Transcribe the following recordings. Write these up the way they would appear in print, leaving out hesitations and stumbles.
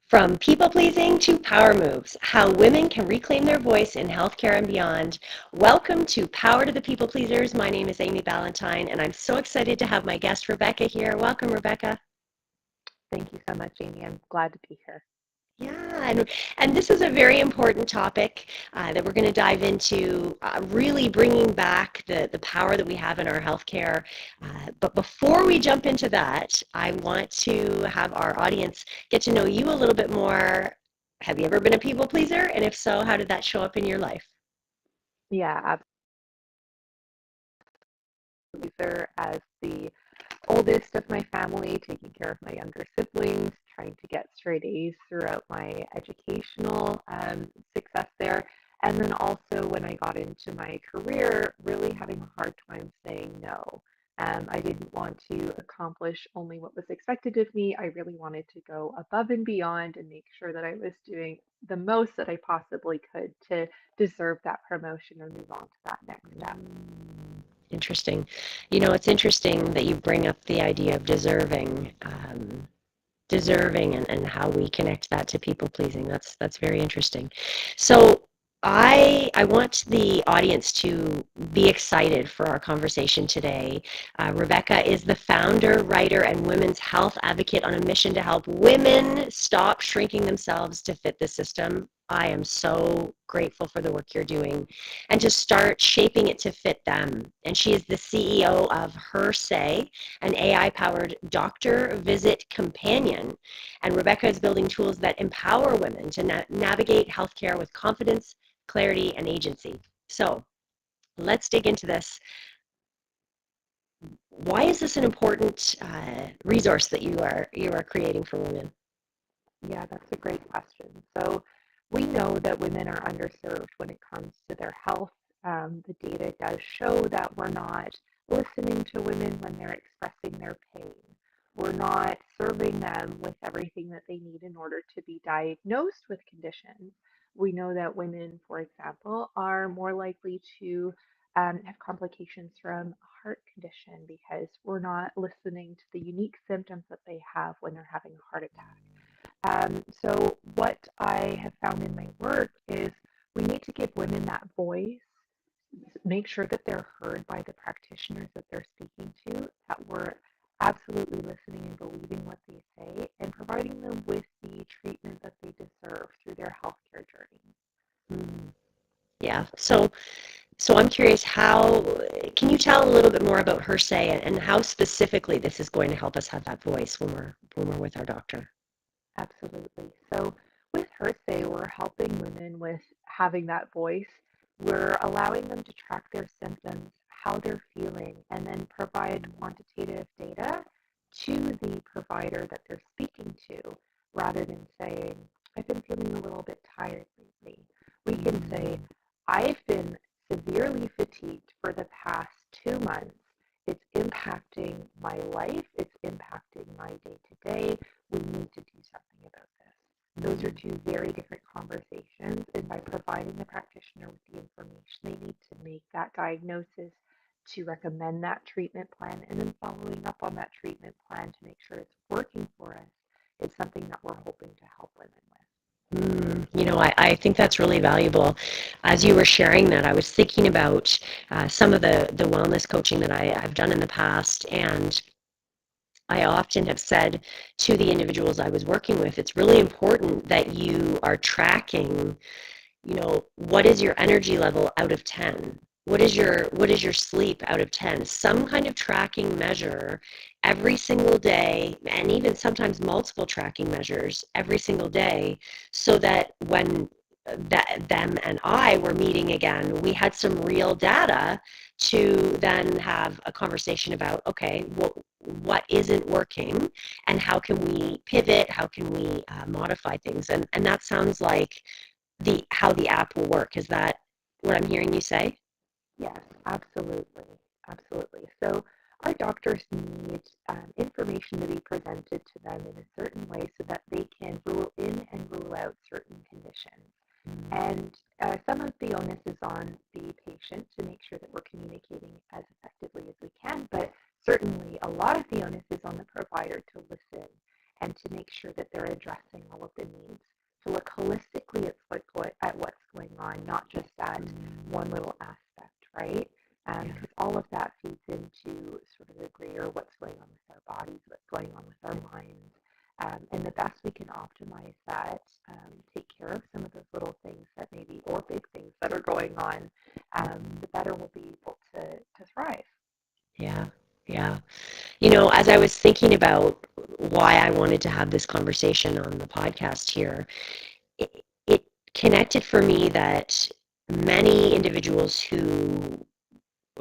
From people pleasing to power moves, how women can reclaim their voice in healthcare and beyond. Welcome to Power to the People Pleasers. My name is Amy Ballantyne, and I'm so excited to have my guest Rebecca here. Welcome, Rebecca. Thank you so much, Amy. I'm glad to be here. Yeah, and this is a very important topic that we're going to dive into, really bringing back the power that we have in our healthcare. But before we jump into that, I want to have our audience get to know you a little bit more. Have you ever been a people pleaser? And if so, how did that show up in your life? Yeah, absolutely, sir. As the oldest of my family, taking care of my younger siblings, trying to get straight A's throughout my educational success there. And then also when I got into my career, really having a hard time saying no. I didn't want to accomplish only what was expected of me. I really wanted to go above and beyond and make sure that I was doing the most that I possibly could to deserve that promotion or move on to that next step. Interesting. You know, it's interesting that you bring up the idea of deserving and how we connect that to people pleasing. That's very interesting. So I want the audience to be excited for our conversation today. Rebecca is the founder, writer, and women's health advocate on a mission to help women stop shrinking themselves to fit the system. I am so grateful for the work you're doing and to start shaping it to fit them. And she is the CEO of HerSay, an AI-powered doctor visit companion. And Rebecca is building tools that empower women to navigate healthcare with confidence, clarity, and agency. So let's dig into this. Why is this an important resource that you are creating for women? Yeah, that's a great question. So we know that women are underserved when it comes to their health. The data does show that we're not listening to women when they're expressing their pain. We're not serving them with everything that they need in order to be diagnosed with conditions. We know that women, for example, are more likely to have complications from a heart condition because we're not listening to the unique symptoms that they have when they're having a heart attack. So what I have found in my work is we need to give women that voice, make sure that they're heard by the practitioners that they're speaking to, that we're absolutely listening and believing what they say, and providing them with the treatment that they deserve through their healthcare journey. Mm, yeah. So I'm curious, how can you tell a little bit more about her say and how specifically this is going to help us have that voice when we're with our doctor? Absolutely. So with HerSay, we're helping women with having that voice. We're allowing them to track their symptoms, how they're feeling, and then provide quantitative data to the provider that they're speaking to, rather than saying, I've been feeling a little bit tired lately. We can say, I've been severely fatigued for the past 2 months. It's impacting my life. It's impacting my day to day. We need to do something about this. Those are two very different conversations, and by providing the practitioner with the information they need to make that diagnosis, to recommend that treatment plan, and then following up on that treatment plan to make sure it's working for us, is something that we're hoping to help women with. You know, I think that's really valuable. As you were sharing that, I was thinking about some of the wellness coaching that I've done in the past, and I often have said to the individuals I was working with, it's really important that you are tracking, you know, what is your energy level out of 10? What is your sleep out of 10? Some kind of tracking measure every single day, and even sometimes multiple tracking measures every single day, so that when that them and I were meeting again, we had some real data to then have a conversation about, okay, what isn't working and how can we pivot, how can we modify things, and that sounds like the how the app will work. Is that what I'm hearing you say? Yes, absolutely. Absolutely. So our doctors need information to be presented to them in a certain way so that they can rule in and rule out certain conditions. And some of the onus is on the patient to make sure that we're communicating as effectively as we can, but certainly a lot of the onus is on the provider to listen and to make sure that they're addressing all of the needs. To look holistically at what's going on, not just at one little aspect, right? Yeah. Because all of that feeds into sort of the greater what's going on with our bodies, what's going on with our minds. And the best we can optimize that, take care of some of those little things that maybe, or big things that are going on, the better we'll be able to thrive. Yeah. Yeah. As I was thinking about why I wanted to have this conversation on the podcast here, it connected for me that many individuals who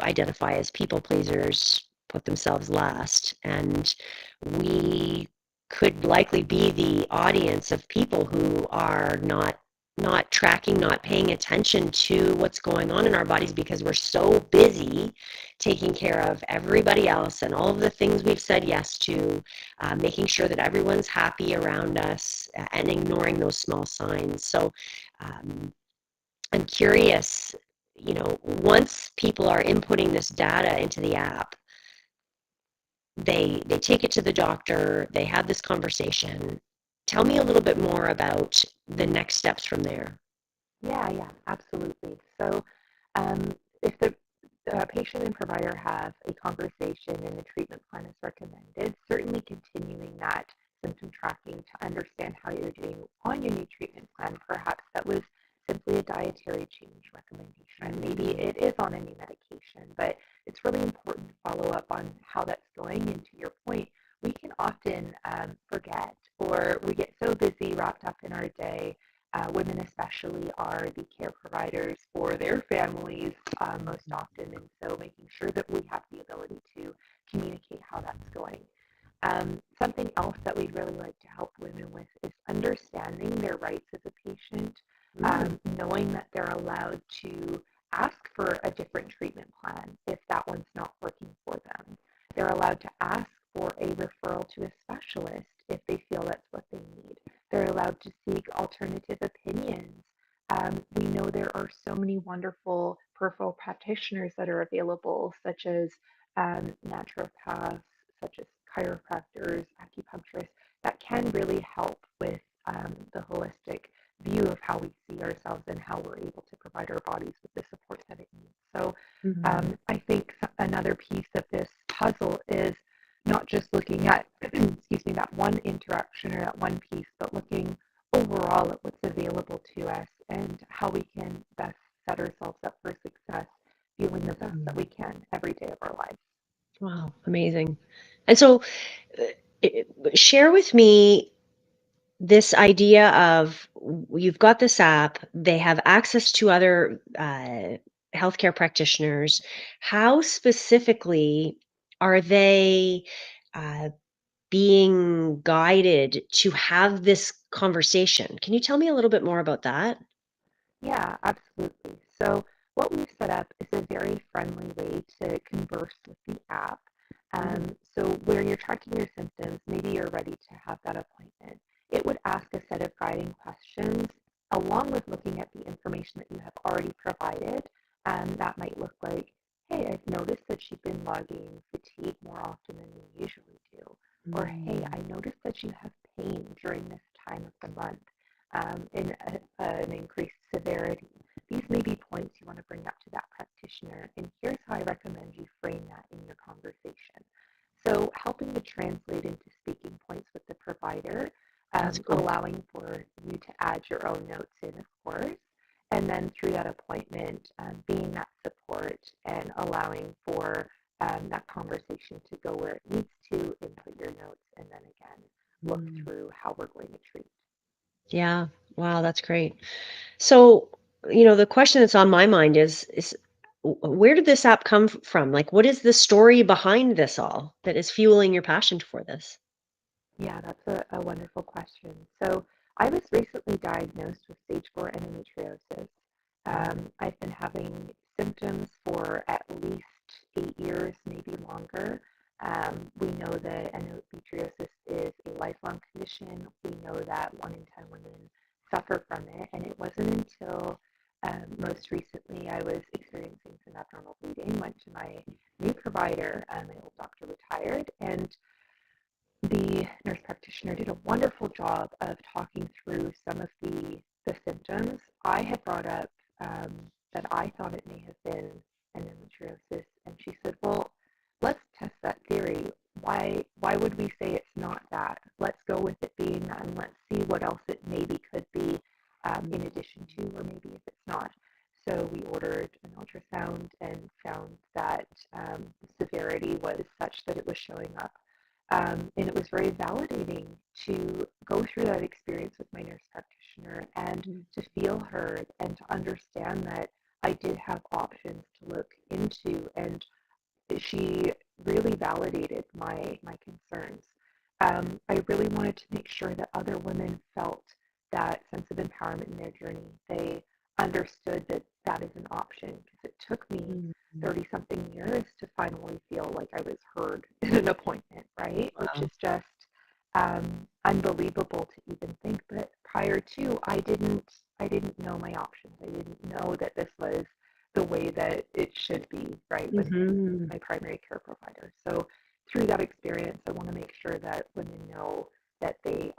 identify as people pleasers put themselves last, and we could likely be the audience of people who are not tracking, not paying attention to what's going on in our bodies because we're so busy taking care of everybody else and all of the things we've said yes to, making sure that everyone's happy around us, and ignoring those small signs. So um, I'm curious, once people are inputting this data into the app, they take it to the doctor, they have this conversation. Tell me a little bit more about the next steps from there. Yeah, absolutely. So, um, if the patient and provider have a conversation and a treatment plan is recommended, certainly continuing that symptom tracking to understand how you're doing on your new treatment plan. Perhaps that was simply a dietary change recommendation. Maybe it is on a new medication, but it's really important to follow up on how that's going. And to your point, we can often forget, or we get so busy wrapped up in our day. Women especially are the care providers for their families most often, and so making sure that we have the ability to communicate how that's going. Something else that we'd really like to help women with is understanding their rights as a patient, knowing that they're allowed to ask for a different treatment plan if that one's not working for them. They're allowed to ask for a referral to a specialist if they feel that's what they need. They're allowed to seek alternative opinions. We know there are so many wonderful peripheral practitioners that are available, such as naturopaths, such as chiropractors, acupuncturists, that can really help with the holistic view of how we see ourselves and how we're able to provide our bodies with the support that it needs. So I think another piece of this puzzle is not just looking at, excuse me, that one interaction or that one piece, but looking overall at what's available to us and how we can best set ourselves up for success, feeling the best that we can every day of our lives. Wow, amazing. And so, share with me this idea of you've got this app, they have access to other healthcare practitioners. How specifically are they uh, being guided to have this conversation? Can you tell me a little bit more about that? Yeah, absolutely. So what we've set up is a very friendly way to converse with the app. Mm, So where you're tracking your symptoms, maybe you're ready to have that appointment. It would ask a set of guiding questions along with looking at the information that you have already provided. That might look like, hey, I've noticed that you've been logging fatigue more often than you usually do. Or, hey, I mm, noticed that you have pain during this time of the month in an increased severity. These may be points you want to bring up to that practitioner, and here's how I recommend you frame that in your conversation. So, helping to translate into speaking points with the provider, that's cool. allowing for you to add your own notes in, of course, and then through that appointment, being that support and allowing for that conversation to go where it needs to, input your notes, and then again, look Mm. through how we're going to treat. Yeah. Wow, that's great. So, the question that's on my mind is where did this app come from? Like, what is the story behind this all that is fueling your passion for this? Yeah, that's a wonderful question. So, I was recently diagnosed with stage 4 endometriosis. I've been having symptoms for at least 8 years, maybe longer. We know that endometriosis is a lifelong condition. We know that 1 in 10 women suffer from it. And it wasn't until most recently I was experiencing some abnormal bleeding, went to my new provider, my old doctor retired, and the nurse practitioner did a wonderful job of talking through some of the symptoms. I had brought up that I thought it may have been endometriosis, and she said, "Well, let's test that theory. Why would we say it's not that? Let's go with it being that, and let's see what else it maybe could be in addition to, or maybe if it's not." So we ordered an ultrasound and found that the severity was such that it was showing up. And it was very validating to go through that experience with my nurse practitioner and to feel heard and to understand that I did have options to look into. And she really validated my concerns. I really wanted to make sure that other women felt that sense of empowerment in their journey. They understood that that is an option because it took me Mm-hmm. 30 something years to finally feel like I was heard in an appointment, right? Which Wow. is just unbelievable to even think. But prior to, I didn't know my options. I didn't know that this was the way that it should be, right, with Mm-hmm. my primary care provider. So through that experience, I want to make sure that women know that they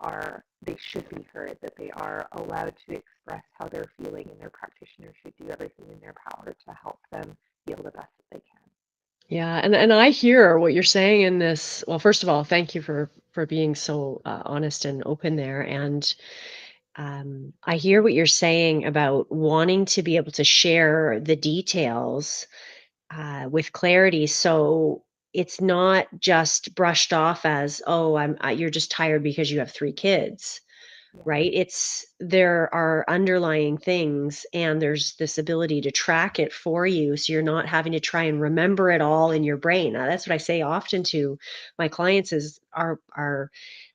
should be heard, that they are allowed to express how they're feeling, and their practitioner should do everything in their power to help them feel the best that they can. Yeah, and I hear what you're saying in this. Well, first of all, thank you for being so honest and open there. And I hear what you're saying about wanting to be able to share the details with clarity, so it's not just brushed off as, oh, you're just tired because you have 3 kids. Yeah, Right? It's there are underlying things, and there's this ability to track it for you, so you're not having to try and remember it all in your brain. That's what I say often to my clients is our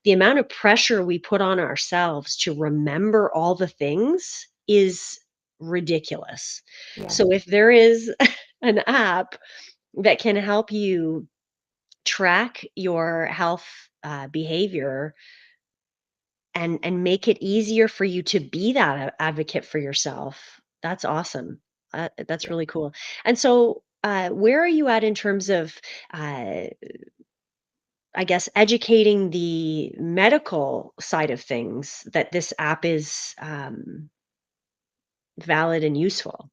the amount of pressure we put on ourselves to remember all the things is ridiculous. yeah, So if there is an app that can help you track your health behavior and make it easier for you to be that advocate for yourself. That's awesome. That's yeah. really cool. And so, where are you at in terms of, uh, I guess, educating the medical side of things that this app is valid and useful?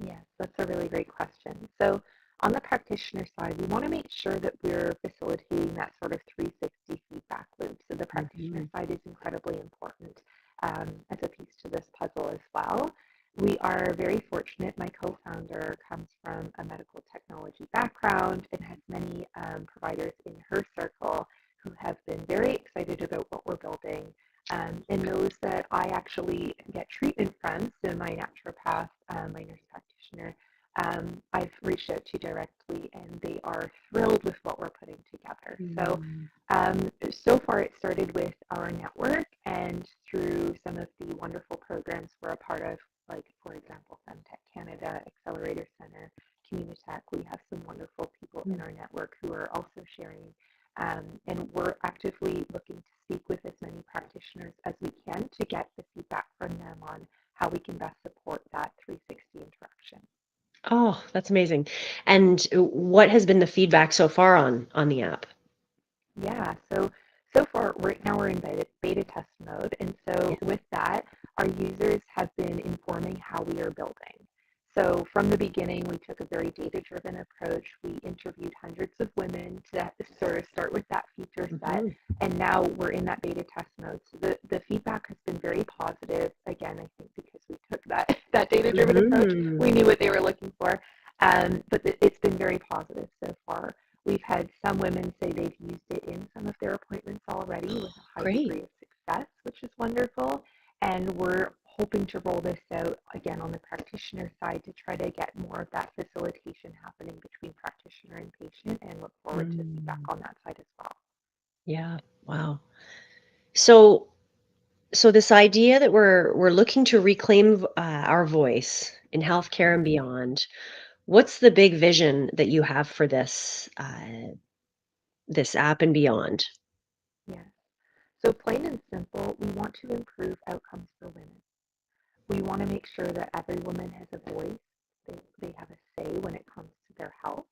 Yes, that's a really great question. So, on the practitioner side, we want to make sure that we're facilitating that sort of 360 feedback loop. So, the practitioner Mhm. side is incredibly important as a piece to this puzzle as well. We are very fortunate. My co founder comes from a medical technology background and has many providers in her circle who have been very excited about what we're building and knows that I actually get treatment from. So my naturopath, my nurse practitioner, I've reached out to directly, and they are thrilled with what we're putting together. So Mm. so far it started with our network and through some of the wonderful programs we're a part of, like for example, Femtech Canada, Accelerator Center, Communitech. We have some wonderful people in Mm. our network who are also sharing and we're actively looking to speak with as many practitioners as we can to get the feedback from them on how we can best support that 360 interaction. Oh, that's amazing. And what has been the feedback so far on the app? Yeah, so far right now we're in beta test mode, and Yeah. so with that, our users have been informing how we are building. So from the beginning, we took a very data-driven approach. We interviewed hundreds of women to sort of start with that feature set, Mhm. and now we're in that beta test mode. So the feedback has been very positive. Again, I think because we took that that data-driven approach, Mhm. we knew what they were looking for. But it's been very positive so far. We've had some women say they've used it in some of their appointments already with a high Great. degree of success, which is wonderful. And we're hoping to roll this out again on the practitioner side to try to get more of that facilitation happening between practitioner and patient and look forward to feedback Mm. on that side as well. Yeah. Wow. So so this idea that we're looking to reclaim our voice in healthcare and Mm-hmm. beyond. What's the big vision that you have for this app and beyond? Yes. So plain and simple, we want to improve outcomes for women. We want to make sure that every woman has a voice. They have a say when it comes to their health,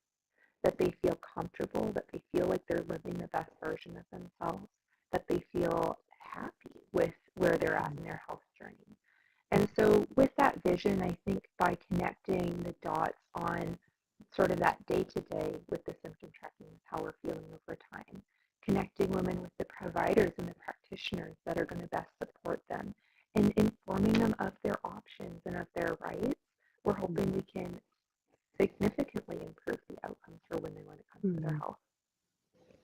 that they feel comfortable, that they feel like they're living the best version of themselves, that they feel happy with where they're at in their health journey. And so, with that vision, I think by connecting the dots on sort of that day to day with the symptom tracking, how we're feeling over time, connecting women with the providers and the practitioners that are going to best support them, and informing them of their options and of their rights, we're hoping we can significantly improve the outcomes for women when it comes to their Mm. health.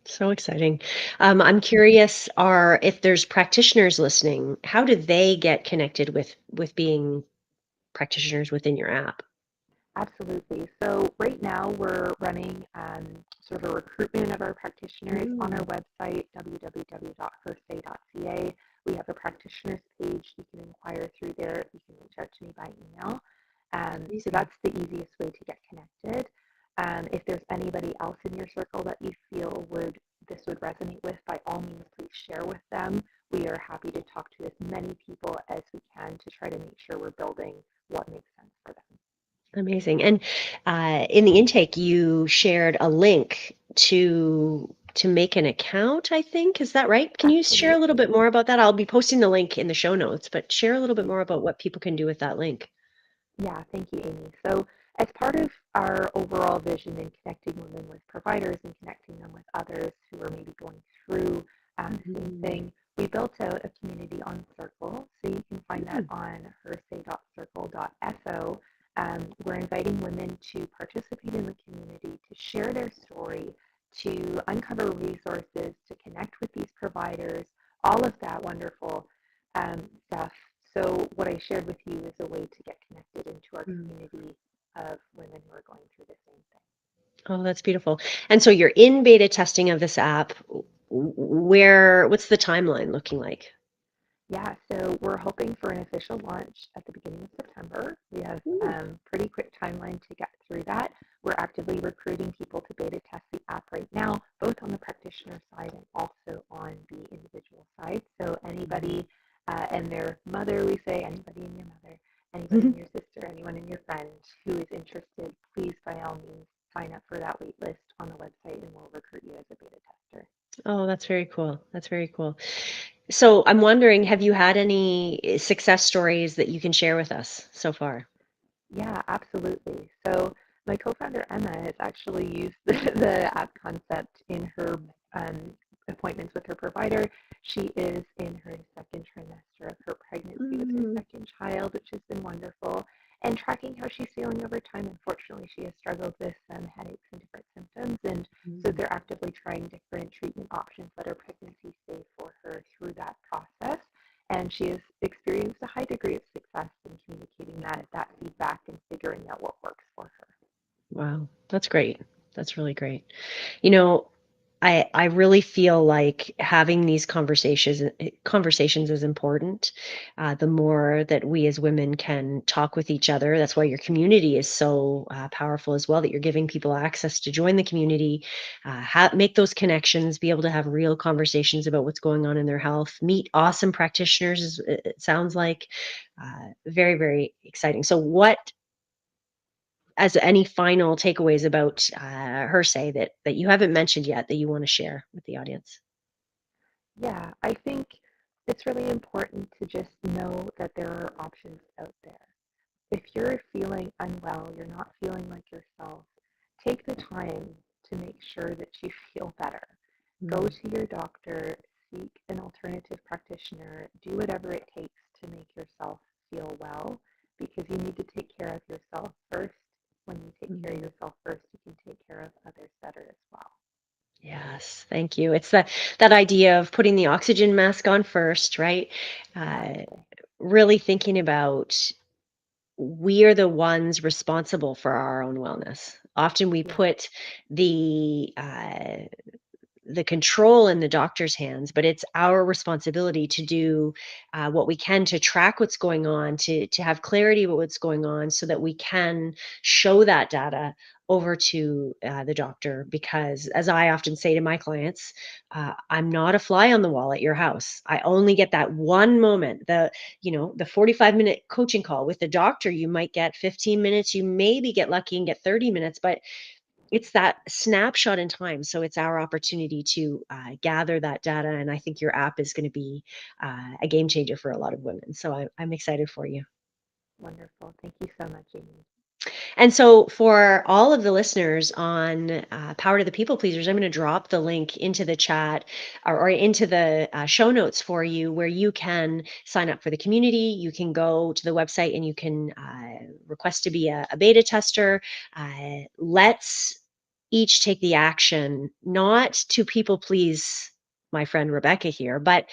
So exciting. I'm curious, are if there's practitioners listening, how do they get connected with being practitioners within your app? Absolutely. So right now we're running sort of a recruitment of our practitioners on our Mm, website, www.HerSay.ca. We have a practitioners page. You can inquire through there. You can reach out to me by email. So amazing. that's the easiest way to get connected. If there's anybody else in your circle that you feel this would resonate with, by all means, please share with them. We are happy to talk to as many people as we can to try to make sure we're building what makes sense for them. Amazing. And in the intake, you shared a link to make an account, I think. Is that right? Can you share a little Absolutely. bit more about that? I'll be posting the link in the show notes, but share a little bit more about what people can do with that link. Yeah, thank you, Amy. So, as part of our overall vision in connecting women with providers and connecting them with others who are maybe going through the same Mhm. thing, we built out a community on Circle. So, you can find that Mm. on hersay.circle.so. We're inviting women to participate in the community, to share their story, to uncover resources, to connect with these providers, all of that wonderful stuff. So what I shared with you is a way to get connected into our Mm. community of women who are going through the same thing. Oh, that's beautiful. And so you're in beta testing of this app. What's the timeline looking like? Yeah, so we're hoping for an official launch at the beginning of September. We have Ooh. pretty quick timeline to get through that. We're actively recruiting people to beta test the app right now, both on the practitioner side and also on the individual side. So anybody and their mother, we say, anybody and your mother, anybody and your sister, anyone and your friend who is interested, please by all means sign up for that wait list on the website and we'll recruit you as a beta tester. Oh, that's very cool. That's very cool. So I'm wondering, have you had any success stories that you can share with us so far? Yeah, absolutely. So my co-founder Emma has actually used the app concept in her appointments with her provider. She is in her second trimester of her pregnancy with her Mm, second child, which has been wonderful. And tracking how she's feeling over time. Unfortunately, she has struggled with headaches and different symptoms, and so mm, they're actively trying different treatment options that are pregnancy safe for her through that process, and she has experienced a high degree of success in communicating that feedback and figuring out what works for her. wow, that's great. That's really great. You know, I really feel like having these conversations is important. The more that we as women can talk with each other, that's why your community is so powerful as well. That you're giving people access to join the community, make those connections, be able to have real conversations about what's going on in their health, meet awesome practitioners. It sounds like very, very exciting. So, what as any final takeaways about her say that you haven't mentioned yet that you want to share with the audience? Yeah, I think it's really important to just know that there are options out there. If you're feeling unwell, you're not feeling like yourself, take the time to make sure that you feel better. Go Mm, to your doctor, seek an alternative practitioner, do whatever it takes to make yourself feel well, because you need to take care of yourself first. When you take care of mhm. yourself first, you can take care of others better as well. Yes, thank you. It's that idea of putting the oxygen mask on first, right? Uh, Exactly. really thinking about we are the ones responsible for our own wellness. Often we Yeah. put the control in the doctor's hands, but it's our responsibility to do what we can to track what's going on, to have clarity about what's going on, so that we can show that data over to the doctor. Because, as I often say to my clients, I'm not a fly on the wall at your house. I only get that one moment. The 45-minute coaching call with the doctor, you might get 15 minutes. You maybe get lucky and get 30 minutes, but it's that snapshot in time. So it's our opportunity to gather that data. And I think your app is going to be a game changer for a lot of women. So I'm excited for you. Wonderful. Thank you so much, Amy. And so, for all of the listeners on Power to the People Pleasers, I'm going to drop the link into the chat or into the show notes for you where you can sign up for the community. You can go to the website and you can request to be a beta tester. Let's each take the action, not to people please my friend Rebecca here, but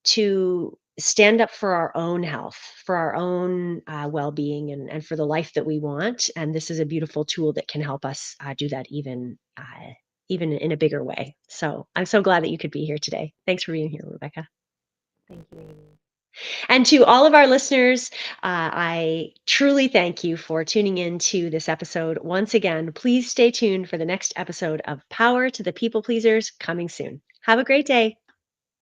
to stand up for our own health, for our own well-being, and for the life that we want. And this is a beautiful tool that can help us do that even in a bigger way. So I'm so glad that you could be here today. Thanks for being here, Rebecca. Thank you, Amy. And to all of our listeners, I truly thank you for tuning in to this episode. Once again, please stay tuned for the next episode of Power to the People Pleasers coming soon. Have a great day.